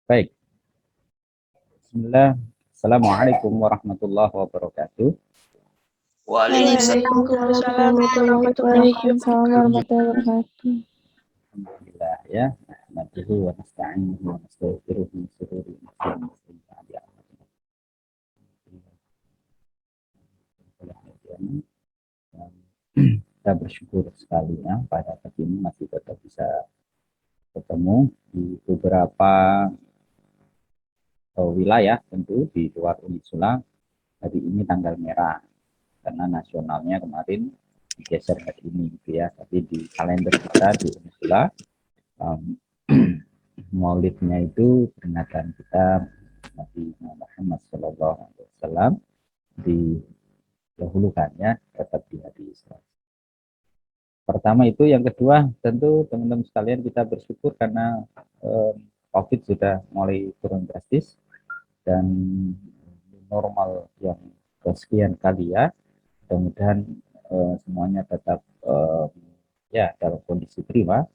Baik. Bismillah. Assalamualaikum warahmatullahi wabarakatuh. Waalaikumsalam warahmatullahi wabarakatuh. Alhamdulillah ya. Nahmaduhu wa nasta'inuhu wa nastaghfiruhu min shururi anfusina. Kita bersyukur sekali ya pada pagi ini masih tetap bisa ketemu di beberapa wilayah tentu di luar Unisula. Hari ini tanggal merah karena nasionalnya kemarin digeser hari ini gitu ya. Tapi di kalender kita di Unisula Maulidnya itu peringatan kita Nabi Muhammad SAW didahulukan ya, tetap di hari Isra. Pertama itu, yang kedua tentu teman-teman sekalian kita bersyukur karena COVID sudah mulai turun drastis dan normal yang kesekian kali ya. Mudah-mudahan semuanya tetap ya dalam kondisi prima,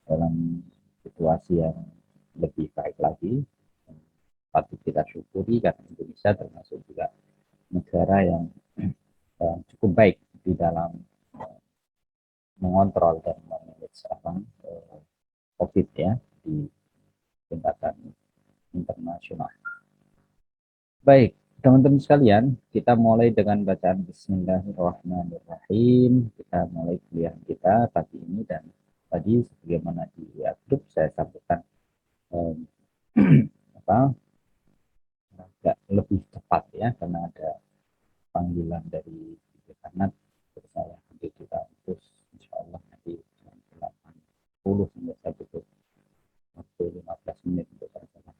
dalam situasi yang lebih baik lagi. Patut kita syukuri karena Indonesia termasuk juga negara yang cukup baik di dalam mengontrol dan memanage COVID ya di tingkatan internasional. Baik, teman-teman sekalian, kita mulai dengan bacaan Bismillahirrahmanirrahim. Kita mulai kuliah kita pagi ini, dan tadi sebagaimana di grup saya sampaikan agak lebih cepat ya karena ada panggilan dari Kanat. Saya nanti kita terus insya Allah nanti jam 80 sampai saya tutup waktu 15 menit untuk perjalanan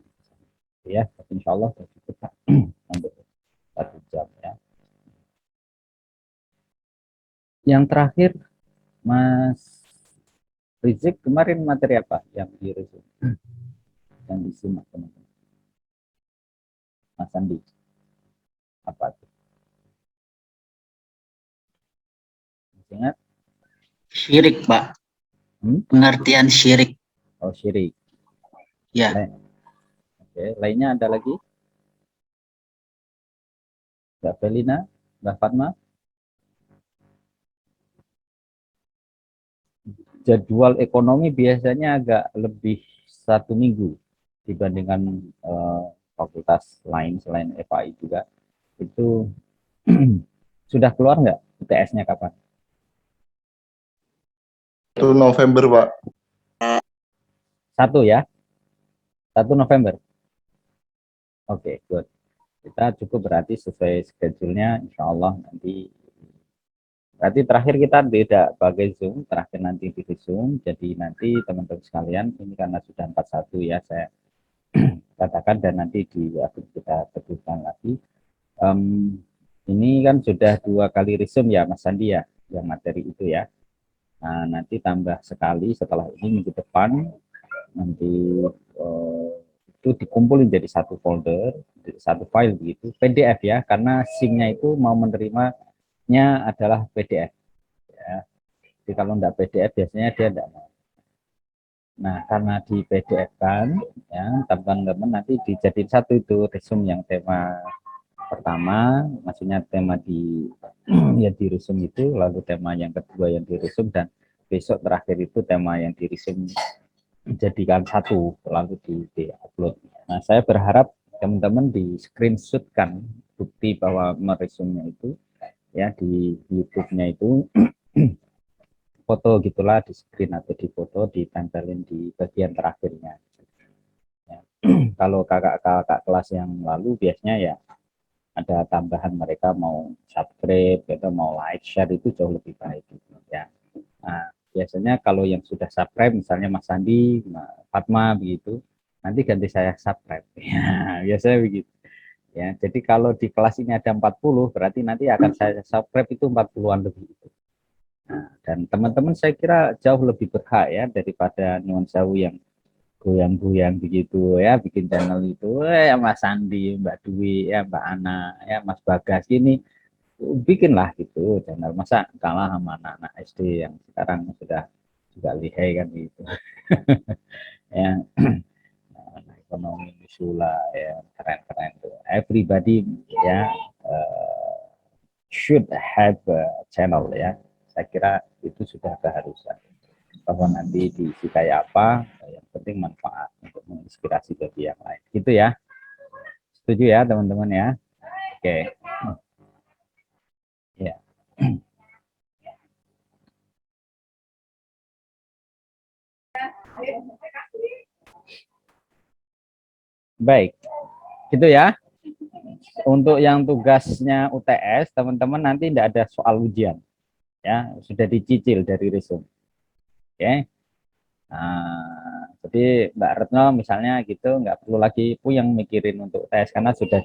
ya, tapi insya Allah sudah cukup untuk 1 jam ya. Yang terakhir Mas Rizik, kemarin materi apa yang diresum yang disimak teman-teman? Mas Andi, apa itu? Ingat? Syirik, Pak. Pengertian syirik. Oh, syirik. Ya. Oke, lainnya ada lagi? Mbak Felina, Mbak Fatma? Jadwal ekonomi biasanya agak lebih 1 minggu dibandingkan fakultas lain selain FAI juga. Itu sudah keluar nggak UTS-nya kapan? 1 November, Pak. 1 ya? 1 November. Oke, good. Kita cukup berarti sesuai schedule-nya, insya Allah nanti. Berarti terakhir kita tidak pakai Zoom, terakhir nanti di Zoom. Jadi nanti teman-teman sekalian, ini karena sudah 41 ya, saya katakan, dan nanti di waktu kita teguhkan lagi. Ini kan sudah 2 kali resume ya Mas Sandi ya, yang materi itu ya. Nah, nanti tambah sekali setelah ini minggu depan, nanti itu dikumpulin jadi 1 folder, jadi 1 file begitu, PDF ya, karena SIM-nya itu mau menerimanya adalah PDF. Ya. Jadi kalau enggak PDF biasanya dia enggak mau. Nah, karena di PDF kan, ya, teman-teman nanti dijadiin 1 itu resume yang tema pertama, maksudnya tema di yang di resume itu, lalu tema yang kedua yang di resume, dan besok terakhir itu tema yang di resume dijadikan 1 lalu di upload. Nah, saya berharap teman-teman di screenshotkan bukti bahwa meresumnya itu ya di YouTube-nya itu foto gitulah, di screen atau di foto, ditempelin di bagian terakhirnya. Ya. Kalau kakak-kakak kelas yang lalu biasanya ya ada tambahan, mereka mau subscribe atau mau like, share, itu jauh lebih baik gitu ya. Nah, biasanya kalau yang sudah subscribe, misalnya Mas Sandi, Mas Fatma begitu, nanti ganti saya subscribe. Ya, biasanya begitu. Ya, jadi kalau di kelas ini ada 40, berarti nanti akan saya subscribe itu 40-an lebih. Nah, dan teman-teman saya kira jauh lebih berhak ya daripada Nuwun Sewu yang goyang-goyang begitu ya, bikin channel itu ya Mas Sandi, Mbak Dwi, ya Mbak Ana, ya Mas Bagas, ini bikinlah gitu channel, masa kalah sama anak-anak SD yang sekarang sudah juga lihai kan gitu. Ya, ekonomi Nusula ya, keren-keren tuh. Everybody ya should have a channel ya. Saya kira itu sudah keharusan. Bahwa nanti diisi kayak apa, yang penting manfaat untuk menginspirasi bagi yang lain. Gitu ya. Setuju ya teman-teman ya. Oke. Ya. Baik. Gitu ya. Untuk yang tugasnya UTS, teman-teman nanti tidak ada soal ujian. Ya, sudah dicicil dari resume. Oke. Nah, jadi Mbak Retno misalnya gitu nggak perlu lagi puyeng mikirin untuk UTS karena sudah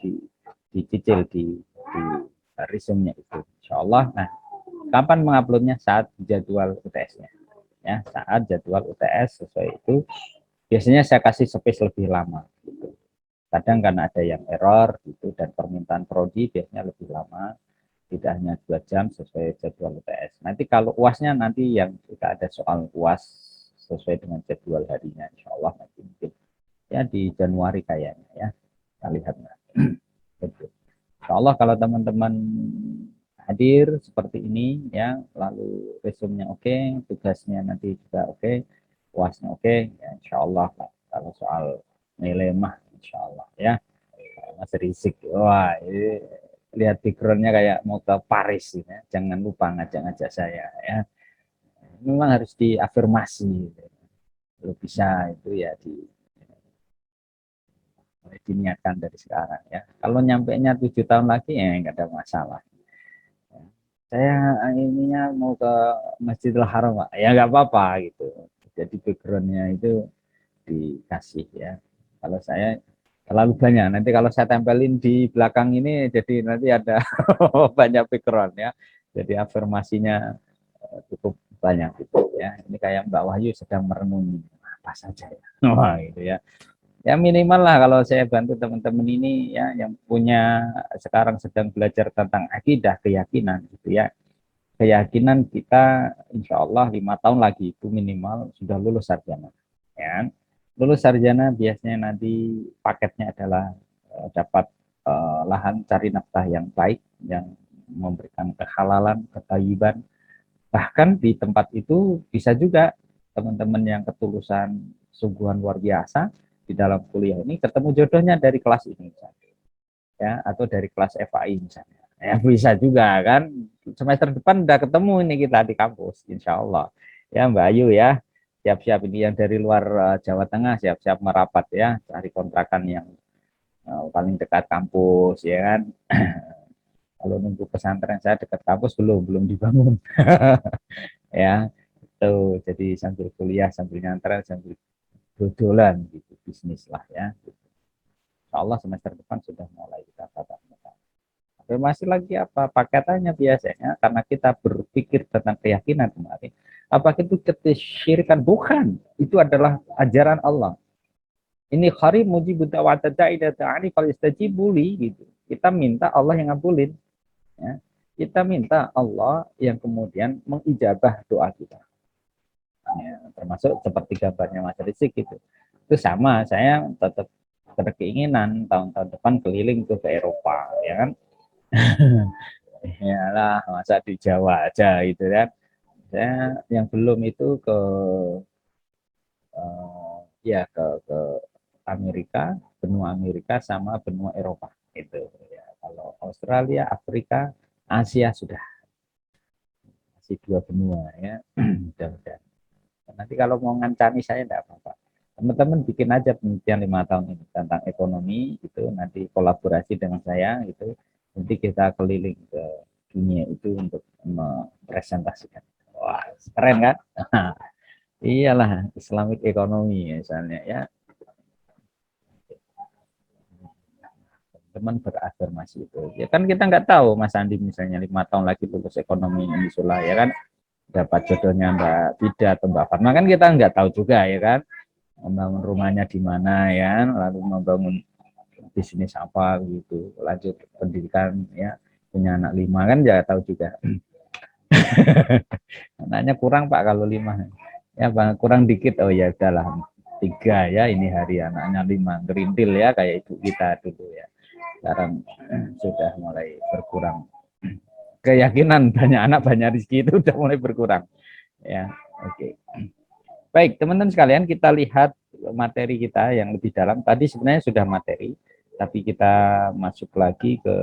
dicicil di resume-nya itu. Insya Allah. Nah, kapan menguploadnya? Saat jadwal UTS-nya. Ya, saat jadwal UTS sesuai itu. Biasanya saya kasih space lebih lama. Gitu. Kadang kan ada yang error gitu dan permintaan prodi biasanya lebih lama, tidak hanya 2 jam sesuai jadwal UTS. Nanti kalau UASnya nanti yang jika ada soal UAS sesuai dengan jadwal harinya, insya Allah nanti mungkin ya di Januari kayaknya ya, kita lihat. Insya Allah kalau teman-teman hadir seperti ini ya, lalu resumenya oke, tugasnya nanti juga oke, UASnya oke, ya insya Allah kalau soal nilai mah insya Allah ya. Mas Rizik, wah ini lihat backgroundnya kayak mau ke Paris ya. Jangan lupa ngajak-ngajak saya ya. Memang harus diafirmasi. Kalau bisa itu ya diniatkan dari sekarang ya. Kalau nyampe-nya 7 tahun lagi ya nggak ada masalah. Saya ininya mau ke Masjidil Haram, Pak. Ya nggak apa-apa gitu. Jadi backgroundnya itu dikasih ya. Kalau saya terlalu banyak, nanti kalau saya tempelin di belakang ini jadi nanti ada banyak background ya, jadi afirmasinya cukup banyak gitu ya. Ini kayak Mbak Wahyu sedang merenungi apa saja ya. Wah gitu ya. Ya minimal lah kalau saya bantu teman-teman ini ya yang punya sekarang sedang belajar tentang akidah, keyakinan gitu ya. Keyakinan kita insya Allah 5 tahun lagi itu minimal sudah lulus sarjana ya. Lulus sarjana biasanya nanti paketnya adalah dapat lahan cari nafkah yang baik, yang memberikan kehalalan, ketayyiban. Bahkan di tempat itu bisa juga teman-teman yang ketulusan sungguhan luar biasa di dalam kuliah ini ketemu jodohnya dari kelas ini misalnya, ya atau dari kelas FAI misalnya. Ya bisa juga kan. Semester depan udah ketemu ini kita di kampus, insya Allah. Ya Mbak Ayu ya, siap-siap ini yang dari luar Jawa Tengah siap-siap merapat ya, cari kontrakan yang paling dekat kampus ya kan. Kalau nunggu pesantren saya dekat kampus belum dibangun. Ya itu jadi sambil kuliah sambil nyantren sambil dodolan gitu bisnis lah ya. Insya Allah semester depan sudah mulai kita tatap muka. Masih lagi apa paketannya biasanya karena kita berpikir tentang keyakinan kemarin. Apakah itu kesyirikan? Bukan. Itu adalah ajaran Allah. Ini qarib mujibud da'wat da'i data'ani falistajibuli gitu. Kita minta Allah yang ngabulin. Ya. Kita minta Allah yang kemudian mengijabah doa kita. Ya, termasuk seperti gambarnya Mas Rizik gitu. Itu sama, saya tetap berkeinginan tahun-tahun depan keliling ke Eropa, ya kan? Iyalah, masa di Jawa aja gitu kan. Saya yang belum itu ke ya ke Amerika, benua Amerika sama benua Eropa itu ya. Kalau Australia, Afrika, Asia sudah masih 2 benua ya. Mudah-mudahan. Nanti kalau mau ngancani saya enggak apa-apa. Teman-teman bikin aja penelitian 5 tahun ini tentang ekonomi itu nanti kolaborasi dengan saya itu nanti kita keliling ke dunia itu untuk mempresentasikan. Wah, keren kan? Iyalah Islamic ekonomi misalnya ya. Teman berafirmasi itu. Ya kan kita nggak tahu Mas Andi misalnya 5 tahun lagi lulus ekonomi yang Sula ya kan dapat jodohnya Mbak Fida atau Mbak Fatma kan kita nggak tahu juga ya kan membangun rumahnya di mana ya lalu membangun bisnis apa gitu lanjut pendidikan ya punya anak 5 kan nggak tahu juga. Anaknya kurang Pak kalau 5 ya Bang, kurang dikit oh ya udahlah 3 ya, ini hari anaknya 5, gerintil ya kayak ibu kita dulu ya. Sekarang sudah mulai berkurang. Keyakinan banyak anak banyak rezeki itu udah mulai berkurang ya. Oke. Baik, teman-teman sekalian, kita lihat materi kita yang lebih dalam. Tadi sebenarnya sudah materi, tapi kita masuk lagi ke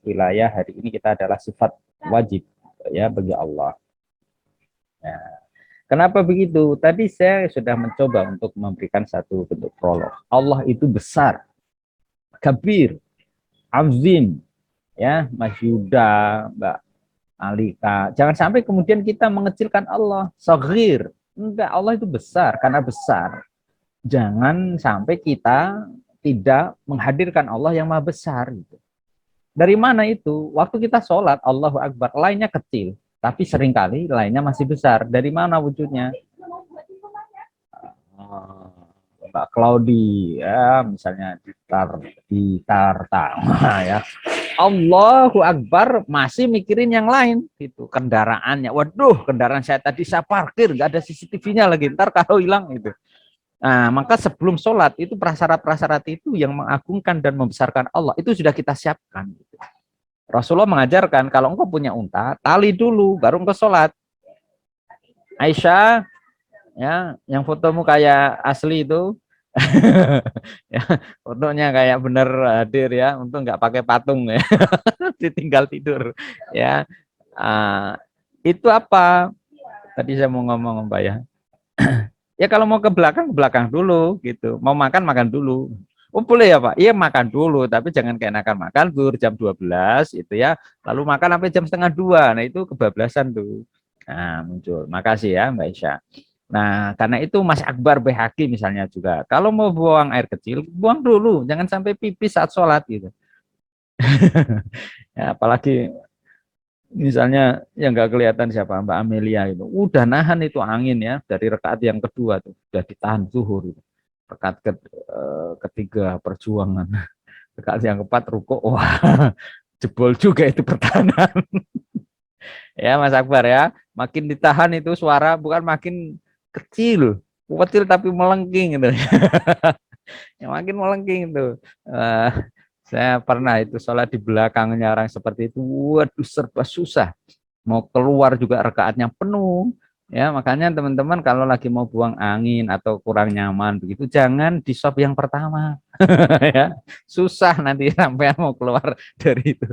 wilayah hari ini kita adalah sifat wajib ya bagi Allah. Ya. Kenapa begitu? Tadi saya sudah mencoba untuk memberikan satu bentuk prolog. Allah itu besar, kabir, azim, ya, Mas Yuda, Mbak Alika. Jangan sampai kemudian kita mengecilkan Allah, saghir. Enggak, Allah itu besar karena besar. Jangan sampai kita tidak menghadirkan Allah yang maha besar. Gitu. Dari mana itu? Waktu kita sholat, Allahu Akbar, lainnya kecil. Tapi seringkali lainnya masih besar. Dari mana wujudnya? Mbak Claudi, ya, misalnya di Tarta, ya. Allahu Akbar masih mikirin yang lain gitu, kendaraannya. Waduh, kendaraan saya tadi saya parkir, nggak ada CCTV-nya lagi, ntar kalau hilang itu. Nah, maka sebelum sholat itu prasyarat-prasyarat itu yang mengagungkan dan membesarkan Allah itu sudah kita siapkan. Gitu. Rasulullah mengajarkan kalau engkau punya unta, tali dulu, baru engkau sholat. Aisyah, ya, yang fotomu kayak asli itu, ya, fotonya kayak bener hadir ya, untuk nggak pakai patung ya, ditinggal tidur ya. Itu apa? Tadi saya mau ngomong Mbak ya. Ya kalau mau ke belakang dulu gitu. Mau makan dulu. Oh boleh ya Pak? Iya makan dulu, tapi jangan keenakan makan dur jam 12 itu ya. Lalu makan sampai jam setengah 2. Nah itu kebablasan tuh. Nah muncul. Makasih ya Mbak Isya. Nah, karena itu Mas Akbar BHQ misalnya juga. Kalau mau buang air kecil, buang dulu. Jangan sampai pipis saat sholat gitu. Ya, apalagi misalnya yang nggak kelihatan siapa, Mbak Amelia itu. Udah nahan itu angin ya. Dari rakaat yang kedua tuh. Udah ditahan zuhur. Itu. Rakaat ketiga perjuangan. Rakaat yang keempat rukuk. Wah, jebol juga itu pertahanan. Ya Mas Akbar ya. Makin ditahan itu suara bukan makin kecil tapi melengking gitu. Yang makin melengking itu. Saya pernah itu sholat di belakangnya orang seperti itu. Waduh, serba susah. Mau keluar juga rakaatnya penuh. Ya, makanya teman-teman kalau lagi mau buang angin atau kurang nyaman begitu, jangan di sop yang pertama. Ya, susah nanti sampai mau keluar dari itu.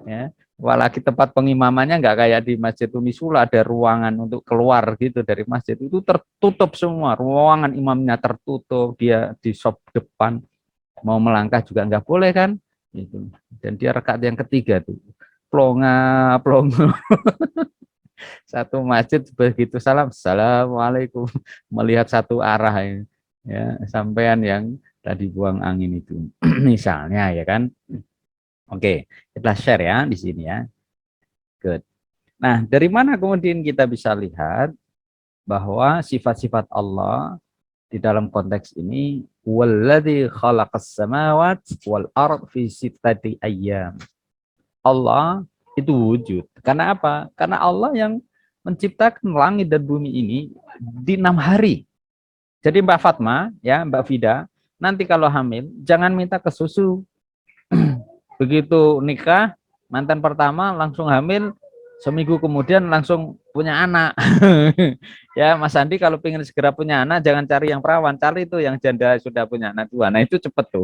Ya. Apalagi tempat pengimamannya nggak kayak di Masjid Unisula ada ruangan untuk keluar gitu dari masjid itu tertutup semua, ruangan imamnya tertutup, dia di sop depan mau melangkah juga nggak boleh kan, itu. Dan dia rakaat yang ketiga tuh, plonga plongo satu masjid begitu salam, assalamualaikum melihat satu arah ya sampean yang tadi buang angin itu, misalnya ya kan. Oke, kita share ya di sini ya. Good. Nah, dari mana kemudian kita bisa lihat bahwa sifat-sifat Allah di dalam konteks ini walladzi khalaqas samawati wal ard fi sittati ayyam. Allah itu wujud. Karena apa? Karena Allah yang menciptakan langit dan bumi ini di 6 hari. Jadi Mbak Fatma, ya Mbak Fida, nanti kalau hamil jangan minta ke susu. Begitu nikah, mantan pertama langsung hamil, seminggu kemudian langsung punya anak. Ya Mas Andi kalau pengen segera punya anak, jangan cari yang perawan, cari itu yang janda sudah punya anak 2. Nah itu cepet tuh.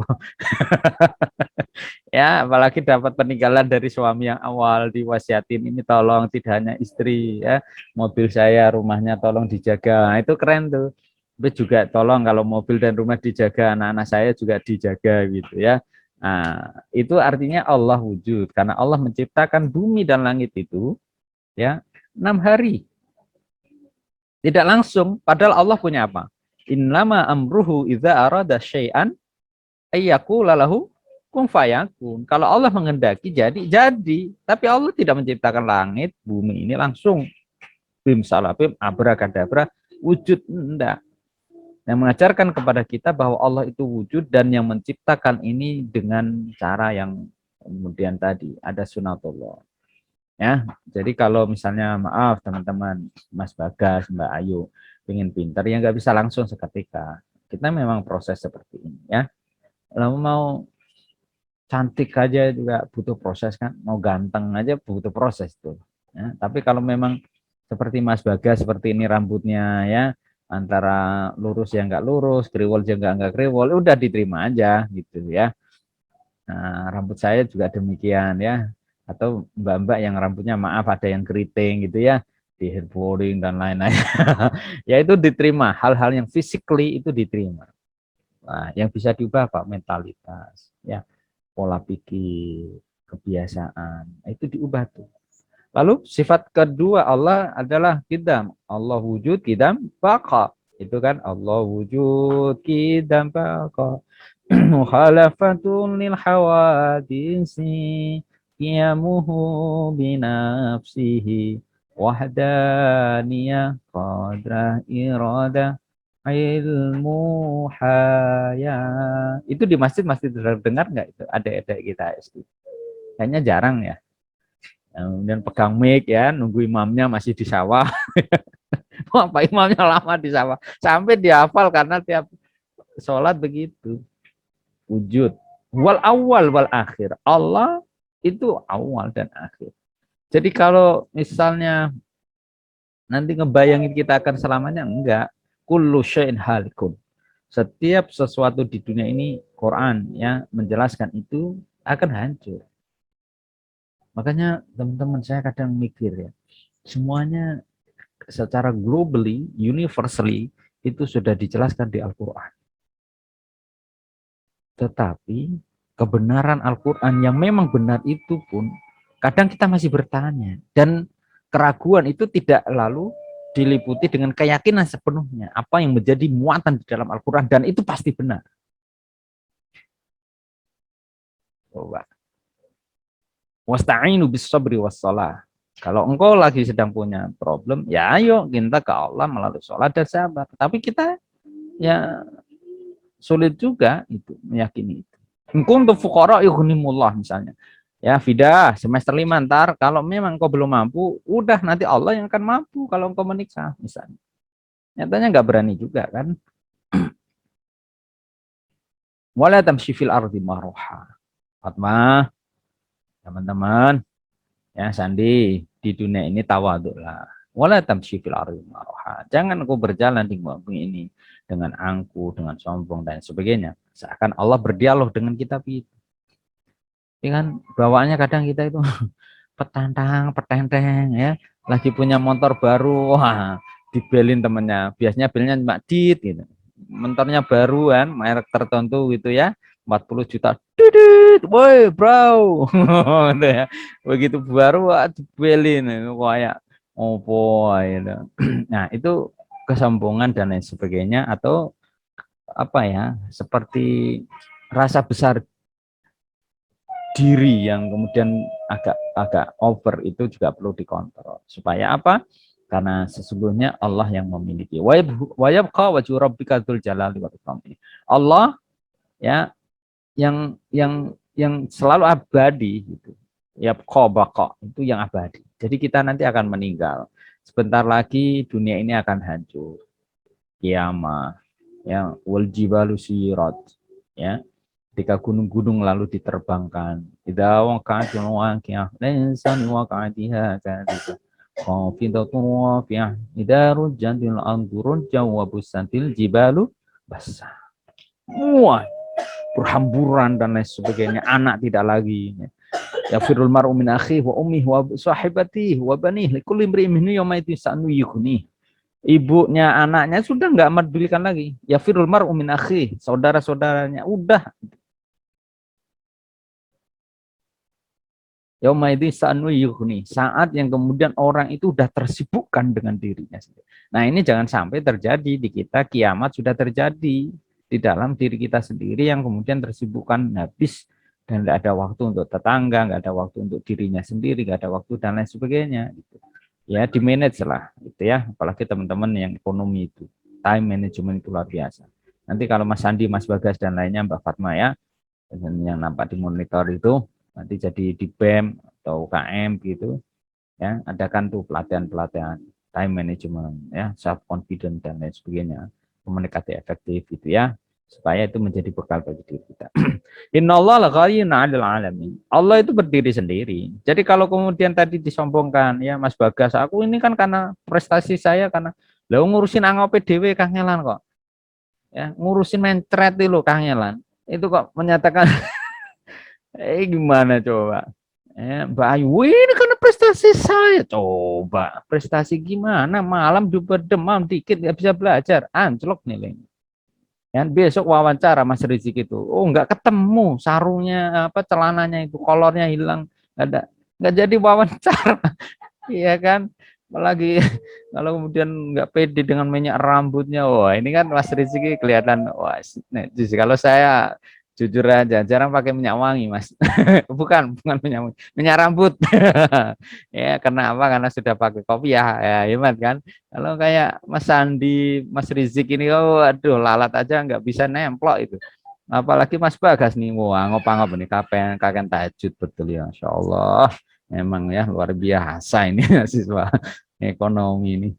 Ya apalagi dapat peninggalan dari suami yang awal diwasiatin, ini tolong tidak hanya istri ya, mobil saya, rumahnya tolong dijaga. Nah, itu keren tuh. Tapi juga tolong kalau mobil dan rumah dijaga, anak-anak saya juga dijaga gitu ya. Nah, itu artinya Allah wujud karena Allah menciptakan bumi dan langit itu ya 6 hari. Tidak langsung, padahal Allah punya apa? Innama amruhu idza arada syai'an ayyaqula lahu kun fayakun. Kalau Allah menghendaki jadi. Tapi Allah tidak menciptakan langit, bumi ini langsung bim salabim abrakadabra wujud, enggak. Yang mengajarkan kepada kita bahwa Allah itu wujud dan yang menciptakan ini dengan cara yang kemudian tadi ada sunatullah. Ya, jadi kalau misalnya maaf teman-teman, Mas Bagas, Mbak Ayu, pengen pintar ya nggak bisa langsung seketika. Kita memang proses seperti ini ya. Lalu mau cantik aja juga butuh proses kan, mau ganteng aja butuh proses tuh. Ya, tapi kalau memang seperti Mas Bagas seperti ini rambutnya ya, antara lurus yang nggak lurus, kriwol yang nggak kriwol, udah diterima aja gitu ya. Nah, rambut saya juga demikian ya. Atau mbak-mbak yang rambutnya maaf ada yang keriting gitu ya, di hair flooring dan lain-lain. Ya itu diterima, hal-hal yang physically itu diterima. Nah, yang bisa diubah apa? Mentalitas, ya, pola pikir, kebiasaan. Nah, itu diubah tuh. Lalu sifat kedua Allah adalah kidam. Allah wujud, kidam, baqa. Itu kan Allah wujud, kidam, baqa. Mukhalafatun lil hawadisi qiyamuhu binafsihi wahdaniyah qadrah iradah ilmu haya. Itu di masjid terdengar nggak itu? Ada kita SD. Kayaknya jarang ya. Kemudian pegang mic ya, nunggu imamnya masih di sawah. Apa imamnya lama di sawah. Sampai dihafal karena tiap sholat begitu. Wujud. Wal awal wal akhir. Allah itu awal dan akhir. Jadi kalau misalnya nanti ngebayangin kita akan selamanya, enggak. Kullu syai'in halikun. Setiap sesuatu di dunia ini, Quran ya menjelaskan itu akan hancur. Makanya teman-teman saya kadang mikir ya, semuanya secara globally, universally, itu sudah dijelaskan di Al-Quran. Tetapi kebenaran Al-Quran yang memang benar itu pun, kadang kita masih bertanya. Dan keraguan itu tidak lalu diliputi dengan keyakinan sepenuhnya. Apa yang menjadi muatan di dalam Al-Quran, dan itu pasti benar. Coba. Wasta'inu bis sabri wassalah. Kalau engkau lagi sedang punya problem, ya ayo kita ke Allah melalui sholat dan sabar. Tapi kita ya sulit juga itu meyakini itu. Engkau untuk fuqara yughnimullah misalnya. Ya Fida, semester 5 ntar kalau memang engkau belum mampu, udah nanti Allah yang akan mampu kalau engkau menikah misalnya. Nyatanya nggak berani juga kan. Wala tamshi fil ardi marha. Fatmah, teman-teman, ya Sandi, di dunia ini tawaduklah. Wala tamshi fil ardi marha. Jangan kau berjalan di bumi ini dengan angkuh, dengan sombong dan sebagainya. Seakan Allah berdialog dengan kita begitu. Ya kan bawaannya kadang kita itu petantang, petenteng ya. Lagi punya motor baru, wah, dibelin temennya. Biasanya belnya cuma dit gitu. Motornya baru kan, merek tertentu gitu ya. 40 juta. Didit, woi bro. Gitu ya. Begitu baru dibelin kayak opo gitu. Nah, itu kesombongan dan lain sebagainya atau apa ya? Seperti rasa besar diri yang kemudian agak over itu juga perlu dikontrol. Supaya apa? Karena sesungguhnya Allah yang memiliki. Wa yabqa wajhu rabbika dzul jalali wal ikram. Allah ya yang selalu abadi gitu. Yabqa baqa itu yang abadi. Jadi kita nanti akan meninggal. Sebentar lagi dunia ini akan hancur. Kiamat ya wal jibalu sirat ya. Ketika gunung-gunung lalu diterbangkan, idza waqa'atil waqi'ah laysan waqa'atiha kadhiba khafidatun rafi'ah idza rujjatil ardu rujjan wa bussatil jibalu bassa. Wah, berhamburan dan lain sebagainya, anak tidak lagi. Ya firul mar'u min akhihi wa ummihi wa sahibatihi wa banihi likulli imri'in minhum yawma idzin sa'nu yughni. Ibunya, anaknya sudah enggak medulikan lagi. Ya firul mar'u min akhihi, saudara-saudaranya udah. Saat yang kemudian orang itu sudah tersibukkan dengan dirinya sendiri. Nah ini jangan sampai terjadi di kita, kiamat sudah terjadi di dalam diri kita sendiri yang kemudian tersibukkan habis dan tidak ada waktu untuk tetangga, nggak ada waktu untuk dirinya sendiri, nggak ada waktu dan lain sebagainya. Gitu. Ya di manage lah, gitu ya. Apalagi teman-teman yang ekonomi itu, time management itu luar biasa. Nanti kalau Mas Sandi, Mas Bagas dan lainnya, Mbak Fatma ya, yang nampak di monitor itu nanti jadi di BEM atau UKM gitu ya, adakan tuh pelatihan-pelatihan time management ya, self confidence dan lain sebagainya. komunikasi efektif gitu ya, supaya itu menjadi bekal bagi diri kita. Innallaha laghayyun 'anil 'alamin. Allah itu berdiri sendiri. Jadi kalau kemudian tadi disombongkan ya Mas Bagas, aku ini kan karena prestasi saya, karena lah ngurusin angope dhewe kangelan kok. Ya, ngurusin mencret itu loh kangelan. Itu kok menyatakan gimana coba? Mbak Ayu, "Wih, ini karena prestasi saya." Coba, prestasi gimana? Malam demam dikit nggak bisa belajar, anjlok nilai. Ya, besok wawancara Mas Rizik itu, oh nggak ketemu sarungnya apa celananya itu kolornya hilang, nggak ada, nggak jadi wawancara. Iya kan, apalagi kalau kemudian nggak pede dengan minyak rambutnya, wah ini kan Mas Rizky kelihatan, wah kalau saya jujur aja jarang pakai minyak wangi Mas. bukan minyak wangi, minyak rambut. Ya karena apa, karena sudah pakai kopi ya hemat kan. Kalau kayak Mas Sandi, Mas Rizik ini, oh aduh lalat aja nggak bisa nemplok itu, apalagi Mas Bagas nih, wah ngop-ngop nih kakek tahajud betul ya, Masya Allah. Memang ya luar biasa ini siswa ekonomi ini.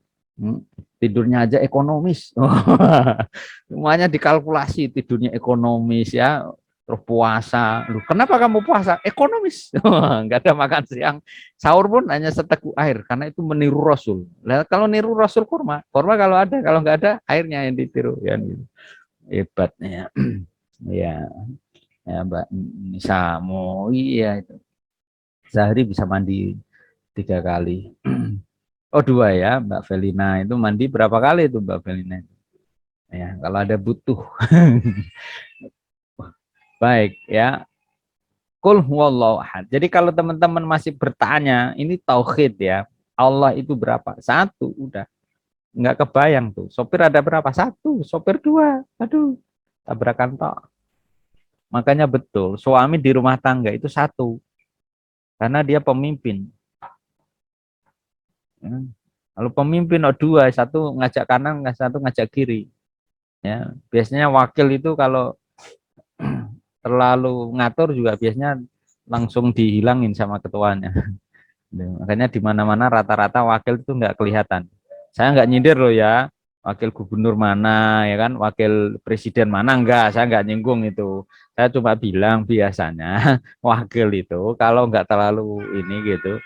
Tidurnya aja ekonomis. Semuanya dikalkulasi, tidurnya ekonomis ya. Terus puasa. Loh, kenapa kamu puasa? Ekonomis. Enggak ada makan siang. Sahur pun hanya seteguk air karena itu meniru Rasul. Nah, kalau niru Rasul kurma, kurma kalau ada, kalau enggak ada airnya yang ditiru ya gitu. Hebatnya. Ya, ya Mbak Nisa, iya itu. Sehari bisa mandi 3 kali. Oh 2 ya, Mbak Felina itu mandi berapa kali itu Mbak Felina? Ya, kalau ada butuh. Baik ya. Qul huwallahu ahad. Jadi kalau teman-teman masih bertanya, ini tauhid ya. Allah itu berapa? 1 udah. Nggak kebayang tuh. Sopir ada berapa? 1, sopir 2. Aduh, tabrakan tok. Makanya betul, suami di rumah tangga itu 1. Karena dia pemimpin. Kalau pemimpin 2, 1 ngajak kanan, 1 ngajak kiri. Ya, biasanya wakil itu kalau terlalu ngatur juga biasanya langsung dihilangin sama ketuanya. Makanya di mana-mana rata-rata wakil itu nggak kelihatan. Saya nggak nyindir loh ya, wakil gubernur mana ya kan, wakil presiden mana, enggak, saya nggak nyinggung itu. Saya cuma bilang biasanya wakil itu kalau nggak terlalu ini gitu,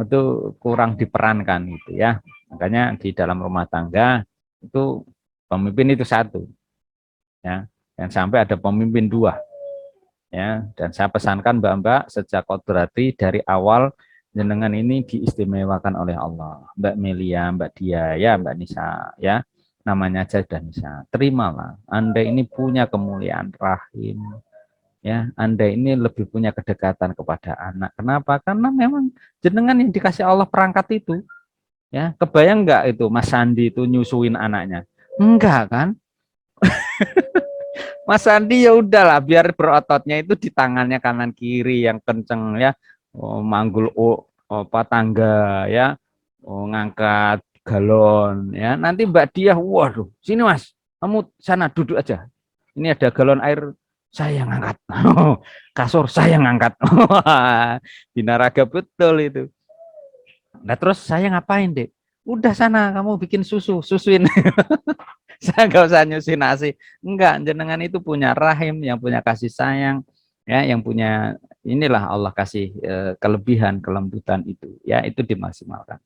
itu kurang diperankan gitu ya. Makanya di dalam rumah tangga itu pemimpin itu 1 ya, dan sampai ada pemimpin 2 ya. Dan saya pesankan Mbak-mbak sejak kodrati dari awal jenengan ini diistimewakan oleh Allah, Mbak Melia, Mbak Dia ya, Mbak Nisa ya, namanya aja sudah Nisa. Terimalah, Anda ini punya kemuliaan rahim ya, Anda ini lebih punya kedekatan kepada anak. Kenapa? Karena memang jenengan yang dikasih Allah perangkat itu ya. Kebayang nggak itu Mas Sandi itu nyusuin anaknya? Enggak kan? Mas Sandi ya udahlah, biar berototnya itu di tangannya kanan kiri yang kenceng ya, manggul apa tangga ya, ngangkat galon ya. Nanti Mbak Diah, waduh, sini Mas, kamu sana duduk aja. Ini ada galon air, saya yang ngangkat. Kasur saya yang ngangkat. Binaraga betul itu. Nah terus saya ngapain deh? Udah sana kamu bikin susuin. Saya nggak usah nyusin nasi, enggak, jenengan itu punya rahim, yang punya kasih sayang ya, yang punya inilah Allah kasih kelebihan kelembutan itu ya, itu dimaksimalkan.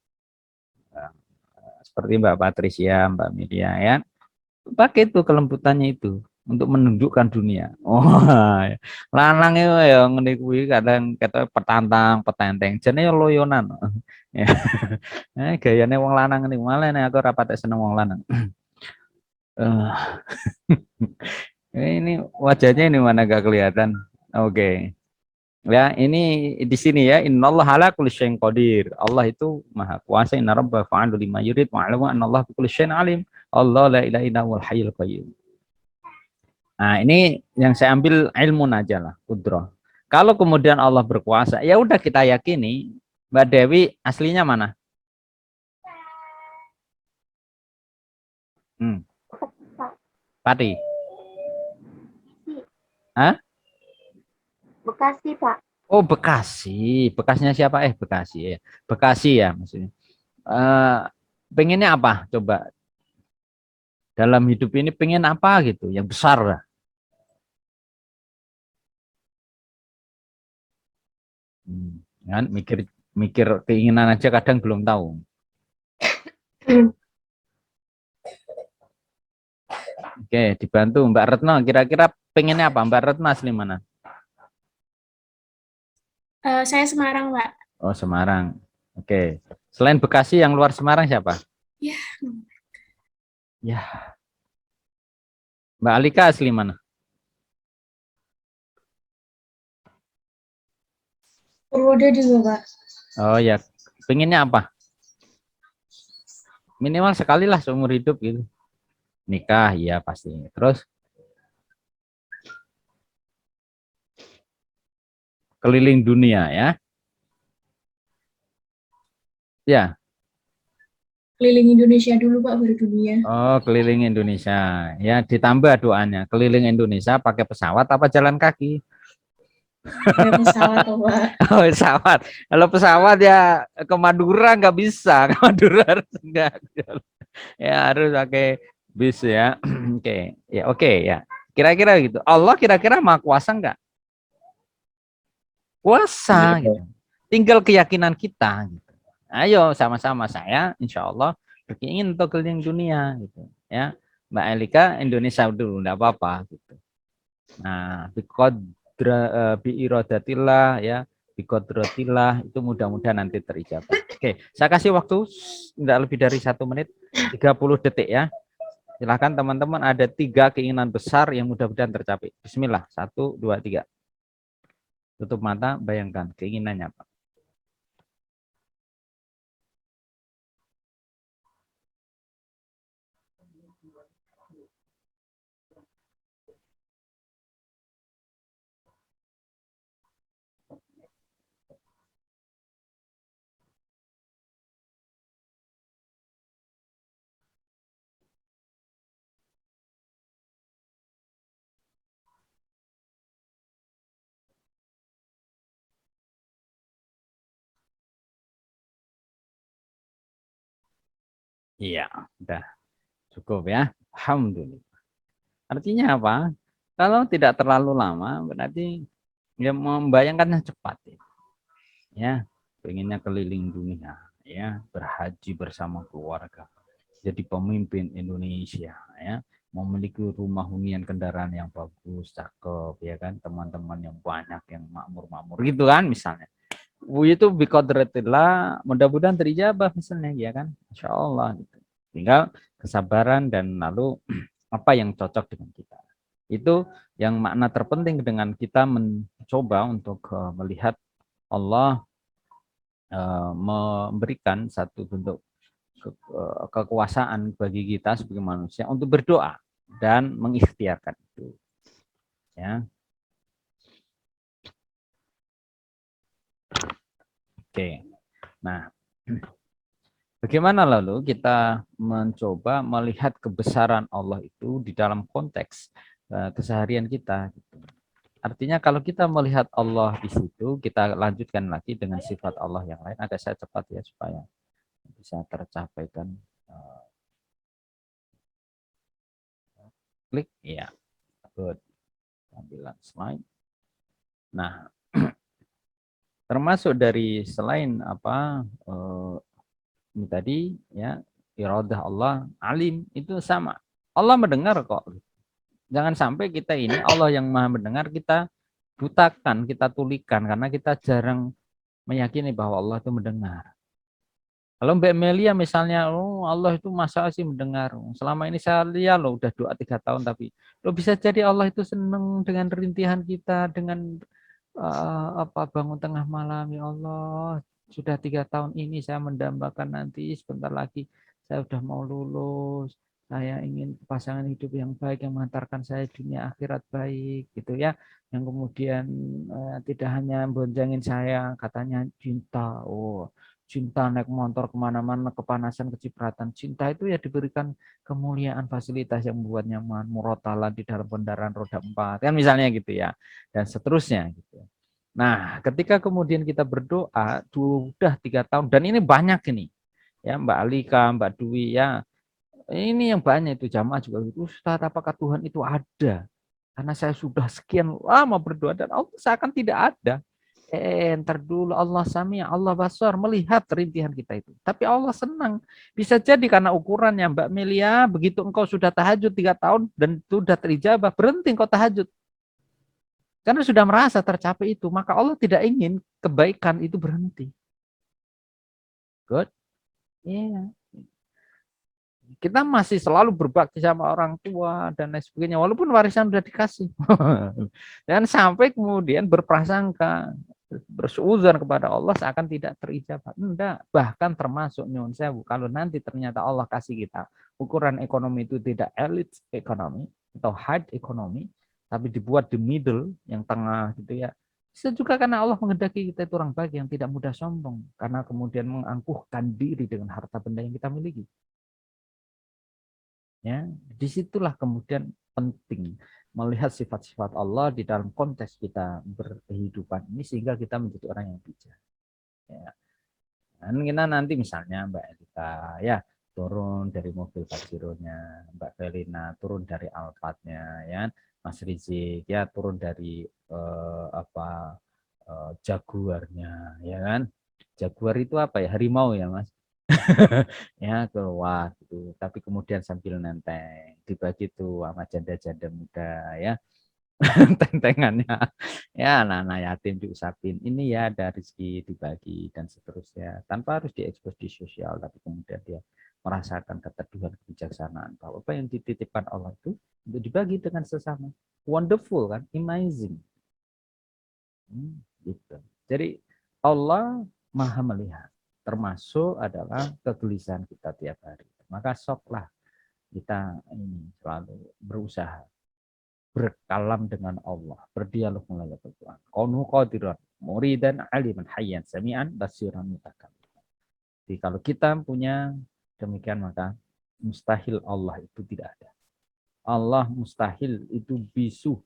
Seperti Mbak Patricia, Mbak Media ya, pakai itu kelembutannya itu untuk menundukkan dunia. Oh, lanang itu ya ngene kuwi kadang kata petantang, petenteng, jenenge loyonan. Ya. Gayane wong lanang ini malah nek aku rapat seneng wong lanang. Ini wajahnya ini mana gak kelihatan. Oke. Ya, ini di sini ya, innallaha ala kulli syai'in qadir. Allah itu maha kuasa, inna rabba fa'alu lima yurid wa'lamu annallaha bikulli syai'in alim. Allah la ilaha illa huwal hayyul qayyum. Nah, ini yang saya ambil ilmu aja lah, kudrah. Kalau kemudian Allah berkuasa, ya udah kita yakini. Mbak Dewi aslinya mana? Pati. Hah? Bekasi, Pak. Oh, Bekasi. Bekasnya siapa? Bekasi ya. Bekasi ya maksudnya. Pengennya apa? Coba dalam hidup ini pengen apa gitu, yang besar lah. Kan mikir keinginan aja kadang belum tahu. Oke, dibantu Mbak Retno. Kira-kira pengennya apa? Mbak Retno asli mana? Saya Semarang, Pak. Oh, Semarang. Oke. Selain Bekasi, yang luar Semarang siapa? Ya. Ya. Mbak Alika asli mana? Purworejo juga, Pak. Oh ya, pengennya apa? Minimal sekali lah seumur hidup gitu. Nikah, ya pasti. Terus keliling dunia ya. Ya. Keliling Indonesia dulu, Pak, baru dunia. Oh, keliling Indonesia. Ya, ditambah doanya. Keliling Indonesia pakai pesawat apa jalan kaki? Pakai pesawat, Pak. Oh, pesawat. Kalau pesawat ya ke Madura nggak bisa. Ke Madura harus enggak. Ya harus pakai bis ya. Oke. Ya, oke ya. Kira-kira gitu. Allah kira-kira maha kuasa enggak? Kuasa gitu. Tinggal keyakinan kita gitu. Ayo sama-sama saya insya Allah berkeinginan untuk keliling dunia gitu ya. Mbak Elika Indonesia dulu enggak apa-apa gitu. Nah, biirodatillah ya, biqodratillah itu mudah-mudahan nanti terijabah. Oke, saya kasih waktu tidak lebih dari 1 menit 30 detik ya. Silahkan teman-teman, ada 3 keinginan besar yang mudah-mudahan tercapai. Bismillah, 1, 2, 3. Tutup mata, bayangkan keinginannya apa. Iya, udah cukup ya. Alhamdulillah. Artinya apa? Kalau tidak terlalu lama, berarti ya membayangkannya cepat ya. Ya, pengennya keliling dunia, ya, berhaji bersama keluarga, jadi pemimpin Indonesia, ya, memiliki rumah hunian kendaraan yang bagus, cakep, ya kan, teman-teman yang banyak, yang makmur-makmur, gitu kan, misalnya. Itu biqodratillah, mudah-mudahan terijabah misalnya, ya kan, Insya Allah. Gitu. Tinggal kesabaran dan lalu apa yang cocok dengan kita. Itu yang makna terpenting dengan kita mencoba untuk melihat Allah memberikan satu bentuk kekuasaan bagi kita sebagai manusia untuk berdoa dan mengikhtiarkan itu. Ya. Oke. Nah, bagaimana lalu kita mencoba melihat kebesaran Allah itu di dalam konteks keseharian kita gitu. Artinya kalau kita melihat Allah di situ, kita lanjutkan lagi dengan sifat Allah yang lain. Agak saya cepat ya supaya bisa tercapai kan. Klik, ya, good. Tampilan slide. Nah, termasuk dari selain apa ini tadi ya, iradah Allah alim itu sama. Allah mendengar kok. Jangan sampai kita ini Allah yang maha mendengar kita butakan, kita tulikan karena kita jarang meyakini bahwa Allah itu mendengar. Kalau Mbak Melia misalnya, oh Allah itu masa sih mendengar. Selama ini saya lihat loh udah 2-3 tahun tapi lo bisa jadi Allah itu seneng dengan rintihan kita, dengan apa bangun tengah malam, ya Allah sudah 3 tahun ini saya mendambakan nanti sebentar lagi saya sudah mau lulus, saya ingin pasangan hidup yang baik yang mengantarkan saya dunia akhirat baik gitu ya, yang kemudian tidak hanya bonjangin saya katanya cinta, oh cinta naik motor kemana-mana kepanasan kecipratan, cinta itu ya diberikan kemuliaan fasilitas yang membuat nyaman, murotalah di dalam kendaraan roda 4 kan misalnya gitu ya, dan seterusnya gitu. Nah, ketika kemudian kita berdoa sudah 3 tahun dan ini banyak ini ya Mbak Alika, Mbak Dwi ya, Ini yang banyak itu jamaah juga gitu. Ustaz, apakah Tuhan itu ada? Karena saya sudah sekian lama berdoa dan Allah seakan tidak ada. Ntar dulu Allah Sami, Allah Basar melihat rintihan kita itu. Tapi Allah senang. Bisa jadi karena ukurannya Mbak Melia, begitu engkau sudah tahajud 3 tahun dan sudah terijabah, berhenti engkau tahajud. Karena sudah merasa tercapai itu, maka Allah tidak ingin kebaikan itu berhenti. Good? Iya. Kita masih selalu berbakti sama orang tua dan lain sebagainya, walaupun warisan sudah dikasih. Dan sampai kemudian berprasangka, bersuudzon kepada Allah seakan tidak terijabah. Enggak, bahkan termasuk nyuwun sewu, kalau nanti ternyata Allah kasih kita ukuran ekonomi itu tidak elite ekonomi atau high ekonomi, tapi dibuat di middle, yang tengah gitu ya. Bisa juga karena Allah menghendaki kita itu orang baik yang tidak mudah sombong, karena kemudian mengangkuhkan diri dengan harta benda yang kita miliki. Ya, disitulah kemudian penting melihat sifat-sifat Allah di dalam konteks kita berkehidupan ini sehingga kita menjadi orang yang bijak. Ya. Dan kita nanti misalnya Mbak Elita ya turun dari mobil Pajero-nya, Mbak Felina turun dari Alphard-nya, ya, Mas Rizik ya turun dari Jaguar-nya, ya kan? Jaguar itu apa ya? Harimau ya, Mas. Ya keluar gitu, tapi kemudian sambil nenteng dibagi tuh sama janda-janda muda ya. Tentengannya ya anak-anak yatim diusapin, ini ya ada rezeki dibagi dan seterusnya, tanpa harus diekspos di sosial, tapi kemudian dia merasakan keteduhan kebijaksanaan bahwa apa yang dititipkan Allah itu untuk dibagi dengan sesama. Wonderful kan, amazing. Gitu. Jadi Allah Maha melihat, termasuk adalah kegelisahan kita tiap hari. Maka soklah kita ini selalu berusaha berkalam dengan Allah, berdialog melalui Al-Quran. Qanu qadiran, muridan aliman hayyan sami'an basiran mutakallim. Jadi kalau kita punya demikian maka mustahil Allah itu tidak ada. Allah mustahil itu bisu,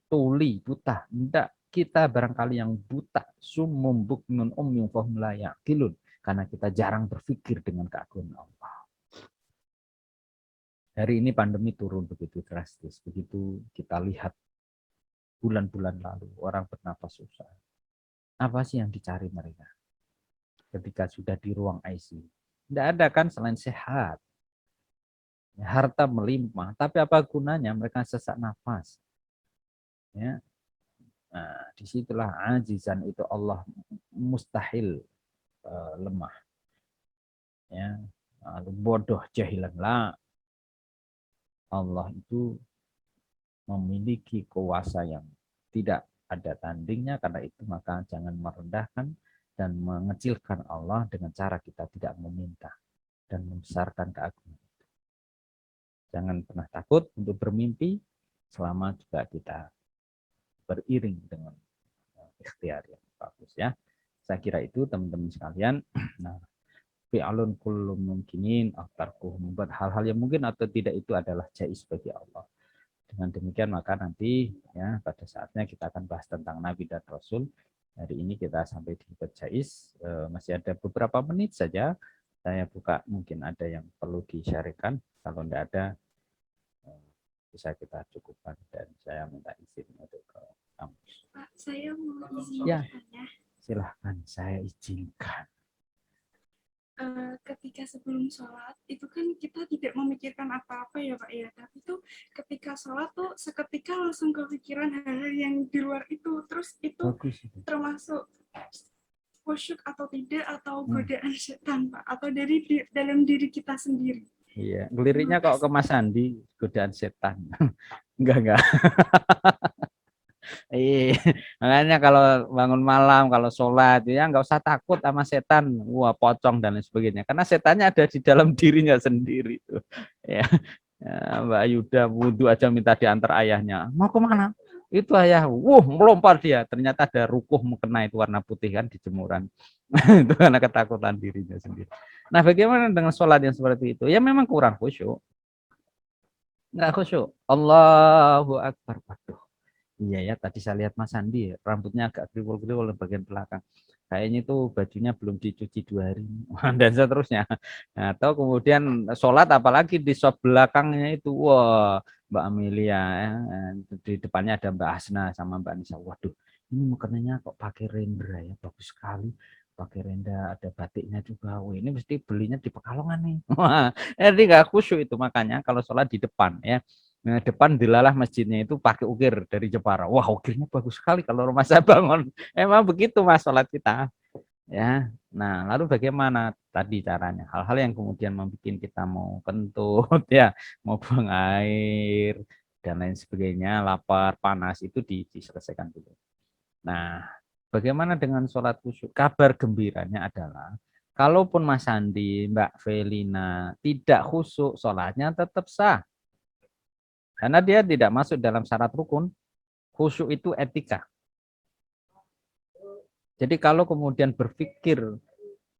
tuli, buta. Tidak, kita barangkali yang buta, sumum bukmun umyum fahum la yaqilun, karena kita jarang berpikir dengan keagungan Allah. Hari ini pandemi turun begitu drastis, begitu kita lihat bulan-bulan lalu orang bernafas susah. Apa sih yang dicari mereka ketika sudah di ruang ICU? Tidak ada kan selain sehat. Harta melimpah, tapi apa gunanya mereka sesak nafas? Ya. Nah, disitulah ajizan itu Allah mustahil lemah. Ya, lalu bodoh jahilan lah. Allah itu memiliki kuasa yang tidak ada tandingnya, karena itu maka jangan merendahkan dan mengecilkan Allah dengan cara kita tidak meminta dan membesarkan keagungan itu. Jangan pernah takut untuk bermimpi selama juga kita beriring dengan ikhtiar yang bagus ya. Saya kira itu teman-teman sekalian. Nah, fi'alun kullu mungkinin aktarkuh, membuat hal-hal yang mungkin atau tidak itu adalah jaiz bagi Allah. Dengan demikian maka nanti ya pada saatnya kita akan bahas tentang Nabi dan Rasul. Hari ini kita sampai di bab jaiz. Masih ada beberapa menit saja. Saya buka, mungkin ada yang perlu disyarikan. Kalau tidak ada bisa kita cukupkan dan saya minta izin untuk ke kamu. Pak, saya mau izin Ya. bertanya. Silahkan, saya izinkan. Ketika sebelum sholat itu kan kita tidak memikirkan apa-apa ya Pak ya, tapi tuh ketika sholat tuh seketika langsung kepikiran hal-hal yang di luar itu, terus itu Bagus itu. termasuk khusyuk atau tidak, atau godaan setan Pak, atau dari dalam diri kita sendiri. Iya, liriknya kok ke Mas Andi, godaan setan. Enggak. Makanya kalau bangun malam, kalau sholat, ya nggak usah takut sama setan, wah pocong dan lain sebagainya. Karena setannya ada di dalam dirinya sendiri tuh. Ya, Mbak Yuda wudhu aja minta diantar ayahnya. Mau kemana? Itu ayah, melompat dia. Ternyata ada rukuh mukena itu warna putih kan di jemuran. Itu karena ketakutan dirinya sendiri. Nah, bagaimana dengan sholat yang seperti itu? Ya memang kurang khusyuk. Nggak khusyuk. Allahu Akbar. Waduh. Iya ya, tadi saya lihat Mas Andi ya, rambutnya agak kriwul-kriwul di bagian belakang. Kayaknya itu bajunya belum dicuci 2 hari dan seterusnya. Nah, atau kemudian sholat apalagi di sop belakangnya itu, wah Mbak Amelia ya, di depannya ada Mbak Hasna sama Mbak Nisa. Waduh, ini mukenanya kok pakai rendra ya, bagus sekali. Pakai renda ada batiknya juga. Wah, ini mesti belinya di Pekalongan nih. Wah, jadi nggak khusyuk itu makanya kalau sholat di depan ya. Nah, depan dilalah masjidnya itu pakai ukir dari Jepara. Wah, ukirnya bagus sekali kalau rumah saya bangun. Emang begitu Mas sholat kita. Ya. Nah, lalu bagaimana tadi caranya? Hal-hal yang kemudian membuat kita mau kentut ya, mau buang air dan lain sebagainya, lapar, panas itu diselesaikan dulu. Nah, bagaimana dengan sholat khusyuk? Kabar gembiranya adalah kalaupun Mas Andi, Mbak Felina tidak khusyuk, sholatnya tetap sah. Karena dia tidak masuk dalam syarat rukun. Khusyuk itu etika. Jadi kalau kemudian berpikir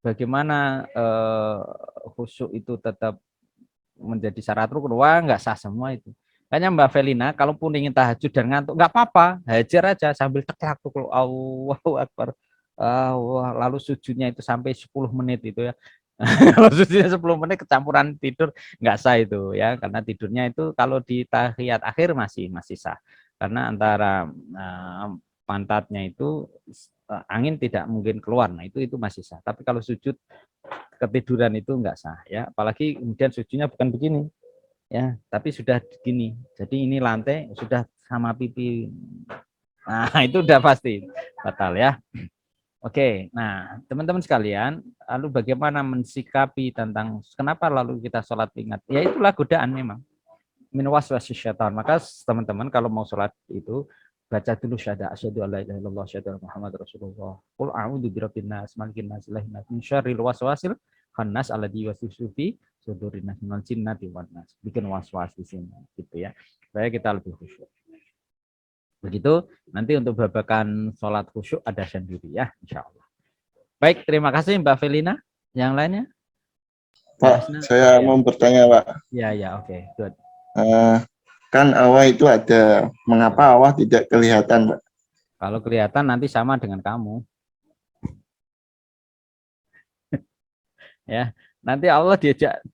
bagaimana khusyuk itu tetap menjadi syarat rukun, wah nggak sah semua itu. Kayaknya Mbak Felina, kalaupun ingin tahajud dan ngantuk, nggak apa-apa, hajar aja sambil teklak tuh, Allahu Akbar. Wah, lalu sujudnya itu sampai 10 menit itu ya. Kalau sujudnya 10 menit kecampuran tidur nggak sah itu ya, karena tidurnya itu kalau di tahiyat akhir masih sah. Karena antara pantatnya itu angin tidak mungkin keluar. Nah, itu masih sah. Tapi kalau sujud ketiduran itu nggak sah ya. Apalagi kemudian sujudnya bukan begini ya, tapi sudah gini. Jadi ini lantai sudah sama pipi. Nah, itu udah pasti batal ya. Oke, nah teman-teman sekalian, lalu bagaimana mensikapi tentang kenapa lalu kita sholat ingat? Ya itulah godaan memang. Min waswasis syaitan. Maka teman-teman kalau mau sholat itu baca dulu syahadat asyhadu alla ilaha illallah asyhadu anna muhammad rasulullah. Qul a'udzu birabbin nas malikin nas ilahin nas min syarril waswasil khannas alladzi yuwaswisu fi sudurin nas minal jinnati wan nas. Bikin waswas di sini gitu ya. Supaya kita lebih khusyuk. Begitu, nanti untuk babakan sholat khusyuk ada sendiri ya, insya Allah. Baik, terima kasih Mbak Felina. Yang lainnya? Pak, saya mau bertanya, Pak. Ya, oke, good. Kan Allah itu ada, mengapa Allah tidak kelihatan, Pak? Kalau kelihatan nanti sama dengan kamu. Ya, nanti Allah diajak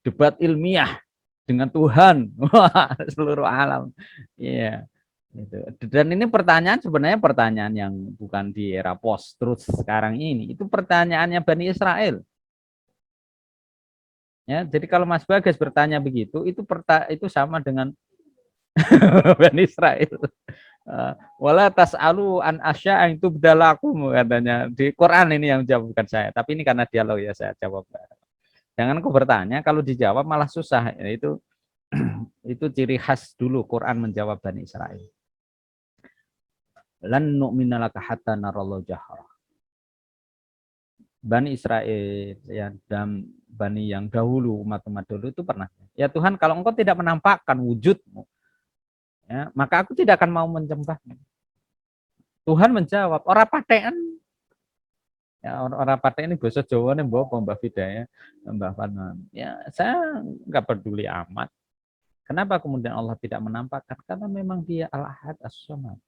debat ilmiah dengan Tuhan, seluruh alam. Iya. Gitu. Dan ini pertanyaan sebenarnya pertanyaan yang bukan di era post-truth sekarang ini. Itu pertanyaannya Bani Israel. Ya, jadi kalau Mas Bagas bertanya begitu, itu sama dengan Bani Israel. Wala tas'alu an asya yang tubdalakum katanya. Di Quran ini yang jawab bukan saya, tapi ini karena dialog ya saya jawab. Jangan kau bertanya, kalau dijawab malah susah. Itu ciri khas dulu Quran menjawab Bani Israel. Lan nu'mina laka hatta narallahu jahra. Bani Israel dan Bani yang dahulu, umat-umat dulu itu pernah. Ya Tuhan, kalau engkau tidak menampakkan wujudmu, ya, maka aku tidak akan mau menyembahmu. Tuhan menjawab, ora patean. Ya, orang patean ini bahasa Jawa nih Mbak Fida ya, Mbak Fanan. Ya, saya nggak peduli amat. Kenapa kemudian Allah tidak menampakkan? Karena memang dia Al-Ahad As-Samad.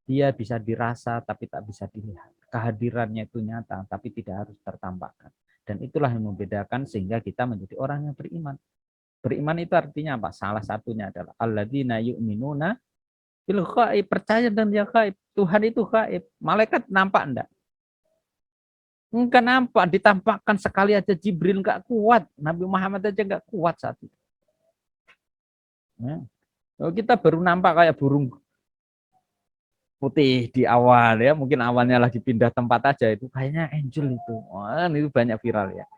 Dia bisa dirasa tapi tak bisa dilihat. Kehadirannya itu nyata tapi tidak harus tertampakkan. Dan itulah yang membedakan sehingga kita menjadi orang yang beriman. Beriman itu artinya apa? Salah satunya adalah alladzina yu'minuna bil ghaib, percaya dan dia gaib. Tuhan itu gaib. Malaikat nampak enggak? Enggak nampak, ditampakkan sekali aja Jibril enggak kuat. Nabi Muhammad aja enggak kuat saat itu. Ya. Kita baru nampak kayak burung putih di awal ya, mungkin awalnya lagi pindah tempat aja itu kayaknya angel itu. Wah, itu banyak viral ya.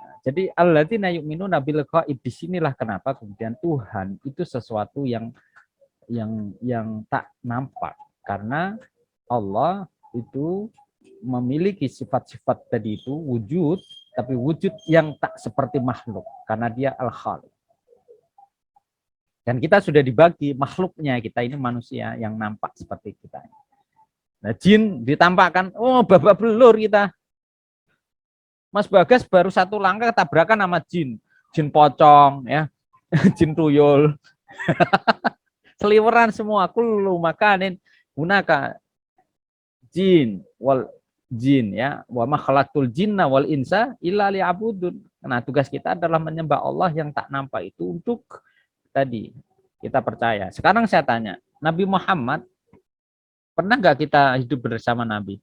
Nah, jadi alladzina yu'minuna bil ghaib, disinilah kenapa kemudian Tuhan itu sesuatu yang tak nampak, karena Allah itu memiliki sifat-sifat tadi itu wujud, tapi wujud yang tak seperti makhluk karena dia al-khaliq. Dan kita sudah dibagi makhluknya, kita ini manusia yang nampak seperti kita. Nah, jin ditampakkan, oh babak belur kita. Mas Bagas baru satu langkah tabrakan sama jin. Jin pocong, ya, jin tuyul. Seliweran semua. Kullu makanin hunaka jin wal jin ya. Wa ma khalaqtul jinna wal insa illa liya'budun. Nah, tugas kita adalah menyembah Allah yang tak nampak itu untuk tadi kita percaya. Sekarang saya tanya, Nabi Muhammad pernah nggak kita hidup bersama Nabi?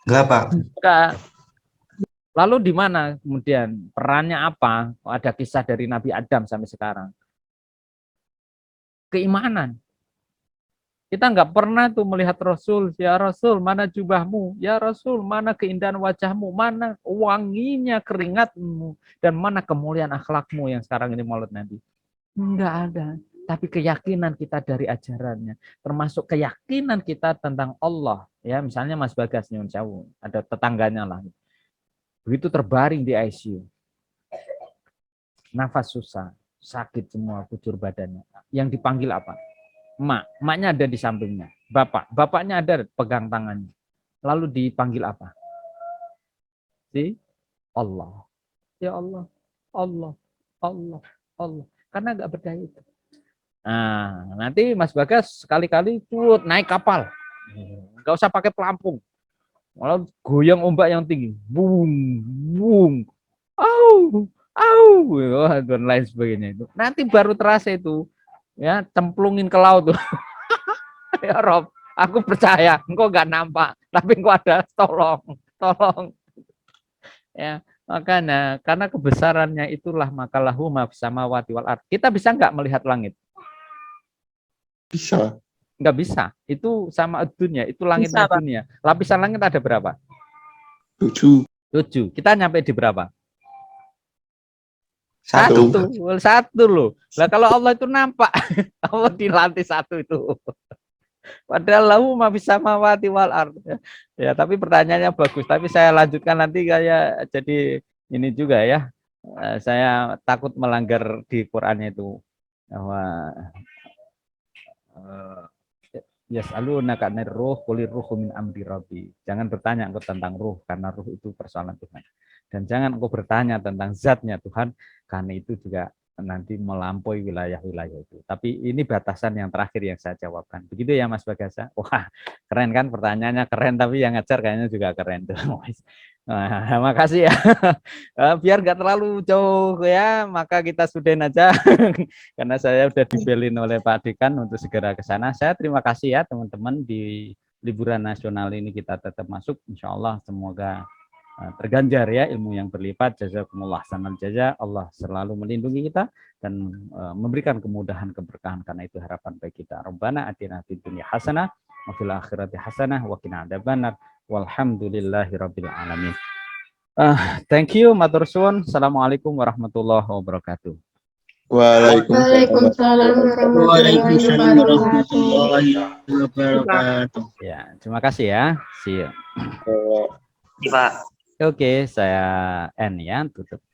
Enggak, Pak. Enggak. Lalu di mana kemudian perannya apa? Ada kisah dari Nabi Adam sampai sekarang. Keimanan. Kita nggak pernah tuh melihat Rasul, ya Rasul, mana jubahmu? Ya Rasul, mana keindahan wajahmu? Mana wanginya keringatmu? Dan mana kemuliaan akhlakmu yang sekarang ini Maulid Nabi? Enggak ada. Tapi keyakinan kita dari ajarannya, termasuk keyakinan kita tentang Allah. Ya, misalnya Mas Bagas nyun sewu, ada tetangganya lah. Begitu terbaring di ICU, nafas susah, sakit semua kujur badannya. Yang dipanggil apa? Emaknya ada di sampingnya. Bapaknya ada pegang tangannya. Lalu dipanggil apa? Si Allah. Ya Allah, Allah, Allah, Allah. Karena nggak berdaya itu. Nah, nanti Mas Bagas sekali-kali naik kapal. Nggak usah pakai pelampung. Malah goyang ombak yang tinggi. Bung, bung. Au, au. Dan lain sebagainya itu. Nanti baru terasa itu. Ya, cemplungin ke laut tuh. Ya Rob, aku percaya engkau nggak nampak, tapi engkau ada, tolong. Ya, makanya karena kebesarannya itulah maka lahu ma fis samawati wal ard. Kita bisa nggak melihat langit? Bisa. Nggak bisa. Itu sama dunia, itu langitnya dunia. Lapisan langit ada berapa? 7. 7. Kita nyampe di berapa? Satu. Satu loh. Lah kalau Allah itu nampak, Allah di lantai 1 itu. Padahal lahu ma fis samawati wal ard. Ya, tapi pertanyaannya bagus. Tapi saya lanjutkan nanti kayak jadi ini juga ya. Saya takut melanggar di Qur'annya itu bahwa yas'alunaka 'anir ruh qulir ruhu min amri rabbi. Jangan bertanya engkau tentang ruh karena ruh itu persoalan Tuhan. Dan jangan engkau bertanya tentang zatnya Tuhan karena itu juga nanti melampaui wilayah-wilayah itu. Tapi ini batasan yang terakhir yang saya jawabkan. Begitu ya Mas Bagasa? Wah, keren kan pertanyaannya keren, tapi yang ngajar kayaknya juga keren tuh. Nah, makasih ya. Biar nggak terlalu jauh ya, maka kita sudahin aja. Karena saya udah dibelin oleh Pak Dekan untuk segera ke sana. Saya terima kasih ya teman-teman, di liburan nasional ini kita tetap masuk. Insya Allah semoga terganjar ya ilmu yang berlipat. Jazakumullah sanal jaza. Allah selalu melindungi kita dan memberikan kemudahan keberkahan, karena itu harapan baik kita. Rabbana atina fid dunya hasanah wa fil akhirati hasanah wa qina adzabannar. Walhamdulillahirabbil alamin. Thank you matur suwun. Assalamualaikum warahmatullahi wabarakatuh. Waalaikumsalam Waalaikumsalam warahmatullahi wabarakatuh. Ya, terima kasih ya. See you. Eh, Oke, saya end ya, tutup.